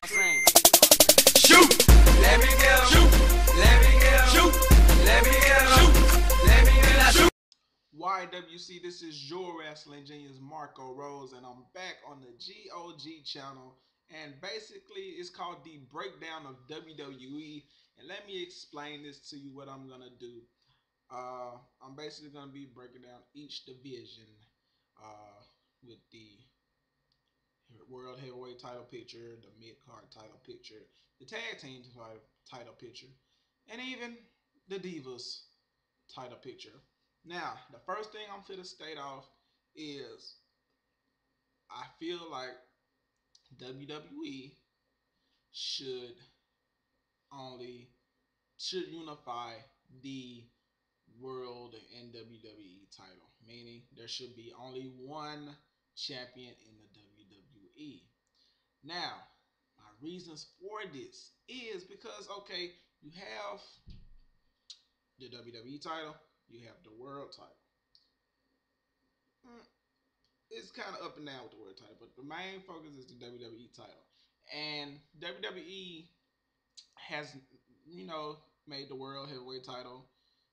Sing. Shoot! Let me get him. Shoot! Let me get him. Shoot! Let me get him. Shoot! Let me get him. Shoot! YWC, this is your wrestling genius Marco Rose, and I'm back on the GOG channel. And basically, it's called the breakdown of WWE. And let me explain this to you. What I'm gonna do. I'm basically gonna be breaking down each division with the World Heavyweight title picture, the mid-card title picture, the tag team title picture, and even the Divas title picture. Now, the first thing I'm finna state off is I feel like WWE should unify the World and WWE title, meaning there should be only one champion in the WWE. Now, my reasons for this is because, okay, you have the WWE title, you have the World title. It's kind of up and down with the World title, but the main focus is the WWE title. And WWE has, made the World Heavyweight title,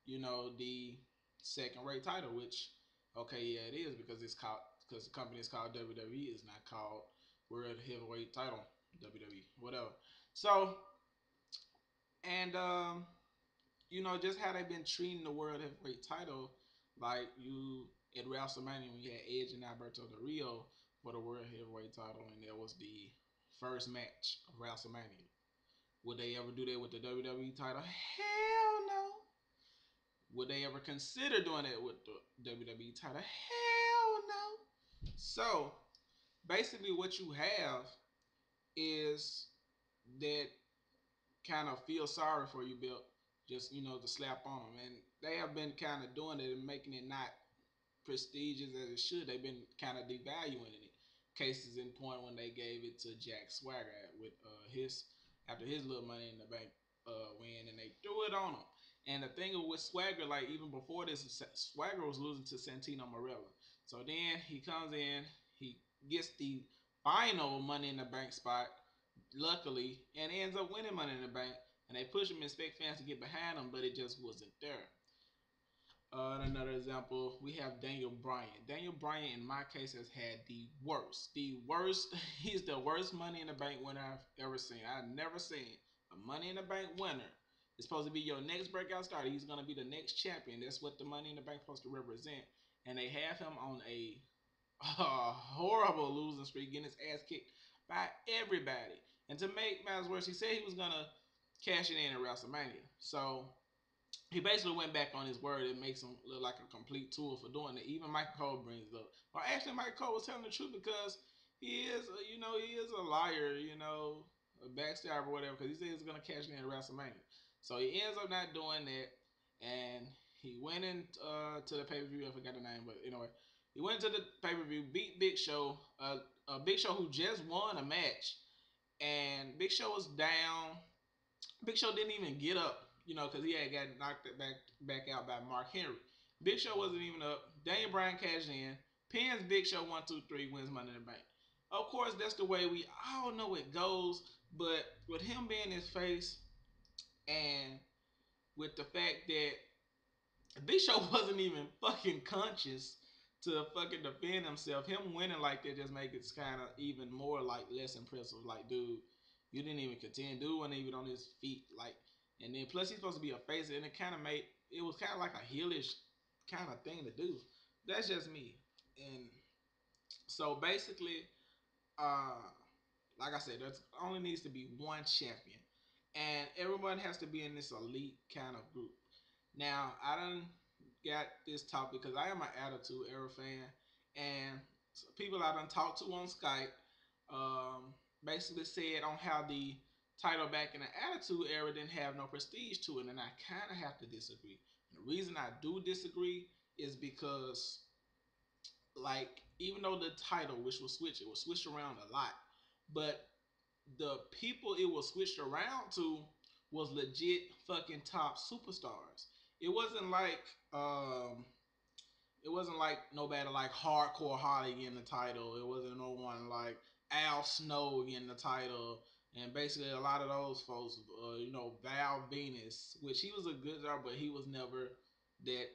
the second-rate title, which, okay, yeah, it is because the company is called WWE, is not called World Heavyweight title, WWE, whatever. So, and just how they've been treating the World Heavyweight title, like at WrestleMania when you had Edge and Alberto Del Rio for the World Heavyweight title, and that was the first match of WrestleMania. Would they ever do that with the WWE title? Hell no. Would they ever consider doing that with the WWE title? Hell no. So, basically what you have is that kind of feel sorry for you belt, just, to slap on them. And they have been kind of doing it and making it not prestigious as it should. They've been kind of devaluing it. Cases in point when they gave it to Jack Swagger with after his little Money in the Bank win, and they threw it on him. And the thing with Swagger, like even before this, Swagger was losing to Santino Marella. So then he comes in, he gets the final Money in the Bank spot, luckily, and ends up winning Money in the Bank. And they push him and expect fans to get behind him, but it just wasn't there. Another example, we have Daniel Bryan. Daniel Bryan, in my case, has had the worst. He's the worst Money in the Bank winner I've ever seen. I've never seen a Money in the Bank winner. It's supposed to be your next breakout star. He's going to be the next champion. That's what the Money in the Bank is supposed to represent. And they have him on a horrible losing streak, getting his ass kicked by everybody. And to make matters worse, he said he was going to cash it in at WrestleMania. So he basically went back on his word. It makes him look like a complete tool for doing it. Even Michael Cole brings it up. Well, actually, Michael Cole was telling the truth because he is a liar, a backstabber or whatever, because he said he's going to cash it in at WrestleMania. So he ends up not doing that, and he went to the pay-per-view. I forgot the name, but anyway, he went to the pay-per-view, beat Big Show, Big Show who just won a match, and Big Show was down. Big Show didn't even get up, because he had got knocked back out by Mark Henry. Big Show wasn't even up. Daniel Bryan cashed in, pins Big Show 1, 2, 3, wins Money in the Bank. Of course, that's the way we all know it goes, but with him being his face, and with the fact that Big Show wasn't even fucking conscious to fucking defend himself, him winning like that just make it kind of even more like less impressive. Like, dude, you didn't even contend. Dude wasn't even on his feet. Like, and then plus he's supposed to be a face, and it was kind of like a heelish kind of thing to do. That's just me. And so basically, like I said, there only needs to be one champion. And everyone has to be in this elite kind of group. Now, I done got this topic because I am an Attitude Era fan. And people I done talked to on Skype basically said on how the title back in the Attitude Era didn't have no prestige to it. And I kind of have to disagree. And the reason I do disagree is because, like, even though the title, it was switched around a lot. But the people it was switched around to was legit fucking top superstars. It wasn't like nobody like Hardcore Holly getting the title. It wasn't no one like Al Snow getting the title. And basically, a lot of those folks, Val Venus, which he was a good star, but he was that,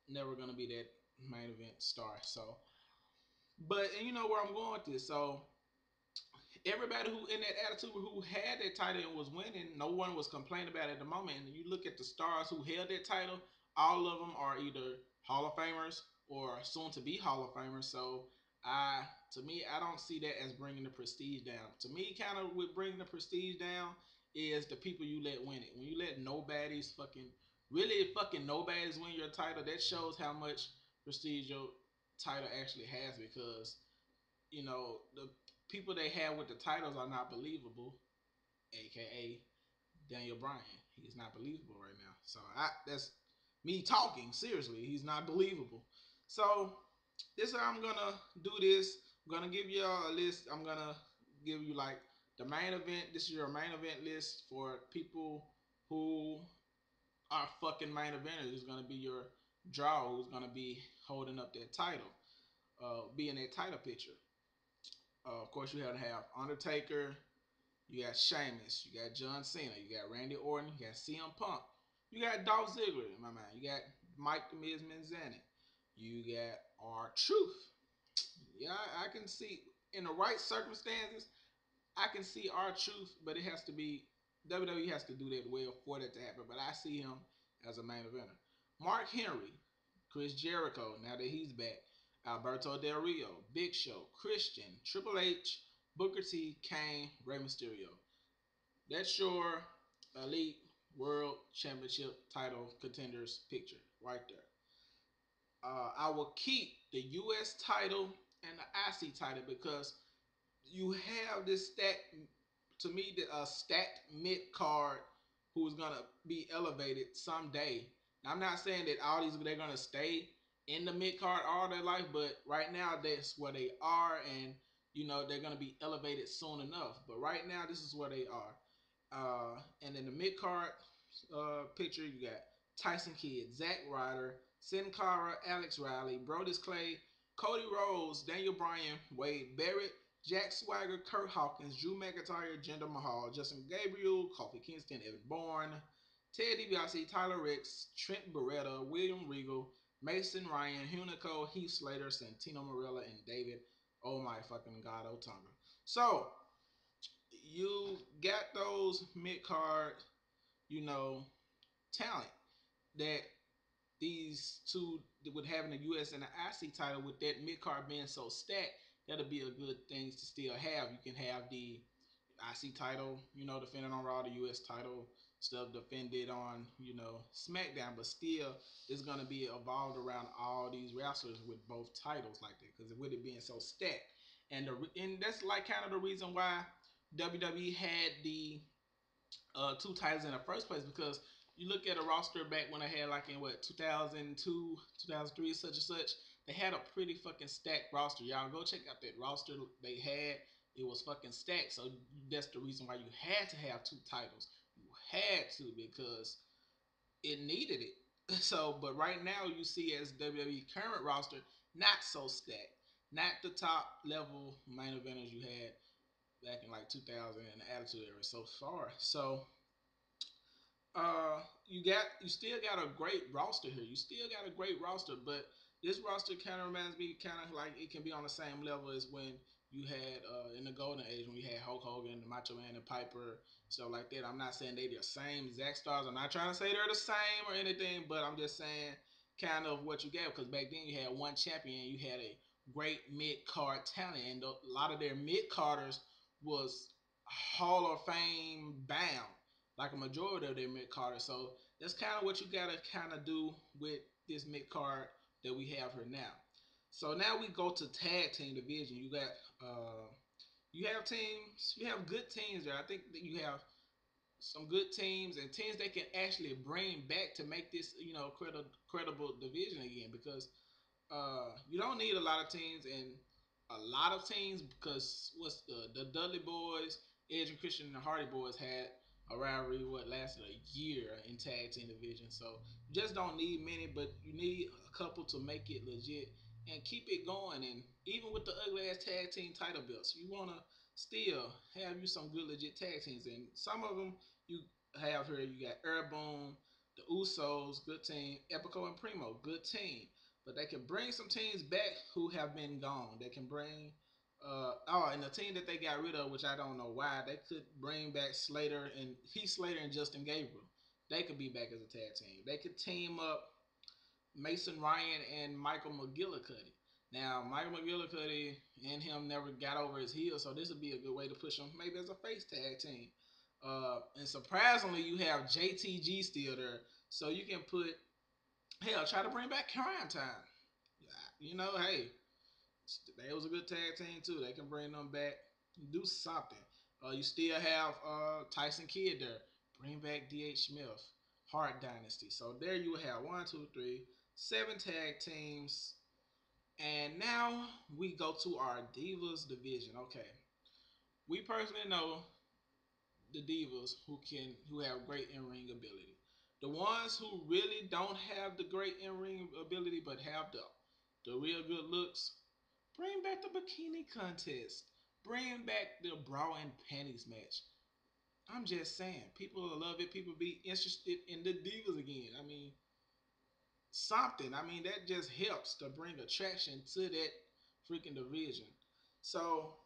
never gonna be that main event star. So, but and you know where I'm going with this. So, everybody who in that attitude who had that title and was winning, no one was complaining about it at the moment. And you look at the stars who held that title, all of them are either Hall of Famers or soon to be Hall of Famers. So I, to me, I don't see that as bringing the prestige down. To me, kind of what bringing the prestige down is the people you let win it. When you let nobodies really fucking nobodies win your title, that shows how much prestige your title actually has, because the people they have with the titles are not believable, aka Daniel Bryan. He's not believable right now. So that's me talking seriously. He's not believable. So this is how I'm gonna do this. I'm gonna give you a list. I'm gonna give you like the main event. This is your main event list for people who are fucking main eventers. Who's gonna be your draw? Who's gonna be holding up that title? Be in that title picture. Of course, you have to have Undertaker. You got Sheamus. You got John Cena. You got Randy Orton. You got CM Punk. You got Dolph Ziggler in my mind. You got Mike the Miz Manzani. You got R-Truth. Yeah, I can see in the right circumstances, I can see R-Truth, but it has to be WWE has to do that well for that to happen. But I see him as a main eventer. Mark Henry, Chris Jericho. Now that he's back, Alberto Del Rio, Big Show, Christian, Triple H, Booker T, Kane, Rey Mysterio. That's your Elite World Championship title contenders picture right there. I will keep the U.S. title and the IC title because you have this to me, the stacked mid card who's gonna be elevated someday. Now, I'm not saying that all these they're gonna stay in the mid card all their life, but right now that's where they are, and they're gonna be elevated soon enough. But right now, this is where they are. And in the mid card picture, you got Tyson Kidd, Zack Ryder, Sin Cara, Alex Riley, Brodus Clay, Cody Rhodes, Daniel Bryan, Wade Barrett, Jack Swagger, Kurt Hawkins, Drew McIntyre, Jinder Mahal, Justin Gabriel, Kofi Kingston, Evan Bourne, Ted DiBiase, Tyler Ricks, Trent Beretta, William Regal, Mason Ryan, Hunico, Heath Slater, Santino Marella, and David, oh my fucking God, Otunga. So, you got those mid-card, talent that these two with having the US and the IC title, with that mid card being so stacked, that'll be a good thing to still have. You can have the IC title, defended on Raw, the US title stuff defended on, SmackDown, but still it's gonna be evolved around all these wrestlers with both titles like that, because with it being so stacked, and that's like kind of the reason why WWE had the two titles in the first place, because you look at a roster back when I had like in 2002, 2003, such and such, they had a pretty fucking stacked roster. Y'all go check out that roster they had. It was fucking stacked. So that's the reason why you had to have two titles. You had to, because it needed it. So, but right now you see as WWE current roster, not so stacked. Not the top level main eventers you had back in like 2000 and the Attitude Era so far. So you still got a great roster here. You still got a great roster, but this roster kind of reminds me kind of like it can be on the same level as when you had in the golden age when you had Hulk Hogan, the Macho Man, and Piper, stuff like that. I'm not saying they're the same exact stars. I'm not trying to say they're the same or anything, but I'm just saying kind of what you got, because back then you had one champion, you had a great mid card talent, and a lot of their mid carders was Hall of Fame bound, like a majority of their mid carders. So that's kind of what you gotta kind of do with this mid card that we have here now. So now we go to tag team division. You got you have teams, you have good teams there. I think that you have some good teams and teams that can actually bring back to make this credible division again, because you don't need a lot of teams, and a lot of teams, because the Dudley Boys, Edge and Christian and the Hardy Boys had a rivalry what lasted a year in tag team division. So you just don't need many, but you need a couple to make it legit and keep it going. And even with the ugly ass tag team title belts, you want to still have you some good legit tag teams. And some of them you have here. You got Airboom, the Usos, good team. Epico and Primo, good team. But they can bring some teams back who have been gone. They can bring and the team that they got rid of, which I don't know why, they could bring back Slater and Heath Slater and Justin Gabriel. They could be back as a tag team. They could team up Mason Ryan and Michael McGillicuddy. Now, Michael McGillicuddy and him never got over his heel, so this would be a good way to push him maybe as a face tag team. And surprisingly, you have JTG still there, so you can put, hell, try to bring back Crime Time. You know, hey, they was a good tag team too. They can bring them back, do something. You still have Tyson Kidd there. Bring back D.H. Smith, Hart Dynasty. So there you have 1, 2, 3, 7 tag teams. And now we go to our Divas division. Okay. We personally know the Divas who have great in-ring ability. The ones who really don't have the great in-ring ability but have the real good looks, bring back the bikini contest. Bring back the bra and panties match. I'm just saying, people will love it. People be interested in the Divas again. I mean, something. I mean, that just helps to bring attraction to that freaking division. So,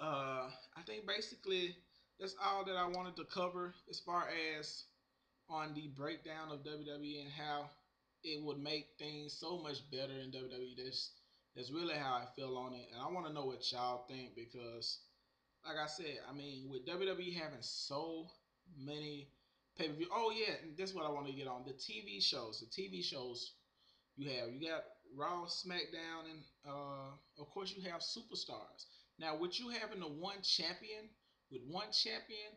I think basically that's all that I wanted to cover as far as on the breakdown of WWE and how it would make things so much better in WWE. That's really how I feel on it, and I want to know what y'all think because, like I said, I mean, with WWE having so many pay-per-view. Oh yeah, and this is what I want to get on the TV shows. The TV shows you got Raw, SmackDown, and of course you have superstars. Now, with you having the one champion, with one champion,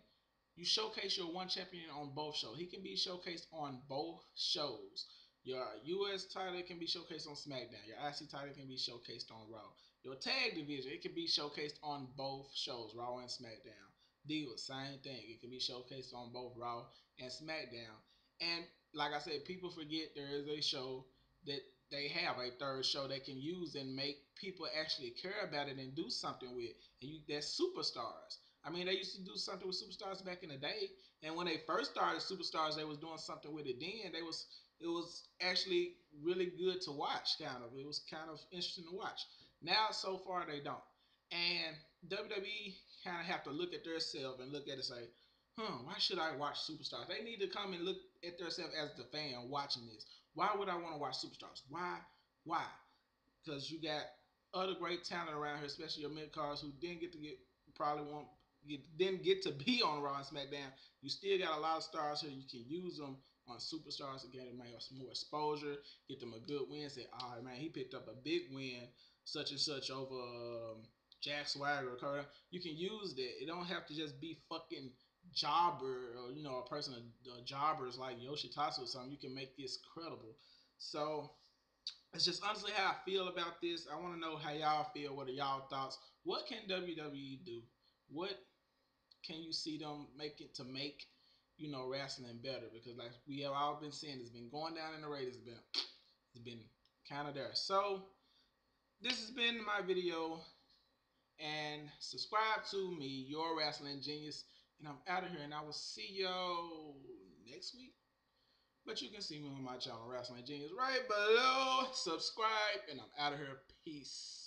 you showcase your one champion on both shows. He can be showcased on both shows. Your U.S. title can be showcased on SmackDown. Your IC title can be showcased on Raw. Your tag division, it can be showcased on both shows, Raw and SmackDown. Divas, same thing. It can be showcased on both Raw and SmackDown. And like I said, people forget there is a show that they have a third show they can use and make people actually care about it and do something with. And that's Superstars. I mean, they used to do something with Superstars back in the day, and when they first started Superstars, they was doing something with it. Then it was actually really good to watch. Kind of, it was kind of interesting to watch. Now, so far, they don't. And WWE kind of have to look at themselves and look at it and say, why should I watch Superstars? They need to come and look at themselves as the fan watching this. Why would I want to watch Superstars? Why? Why? Because you got other great talent around here, especially your mid cards who didn't get to didn't get to be on Raw and SmackDown. You still got a lot of stars here. You can use them on Superstars to get them more exposure, get them a good win. Say, all right, man, he picked up a big win, such and such over Jack Swagger or Kurt. You can use that. It don't have to just be fucking jobber or a person of jobbers like Yoshitatsu or something. You can make this credible. So it's just honestly how I feel about this. I want to know how y'all feel. What are y'all thoughts? What can WWE do? What can you see them make it to make wrestling better? Because like we have all been saying, it's been going down in the ratings. It's been kind of there. So this has been my video, and subscribe to me, your wrestling genius, and I'm out of here. And I will see y'all next week. But you can see me on my channel, Wrestling Genius, right below. Subscribe, and I'm out of here. Peace.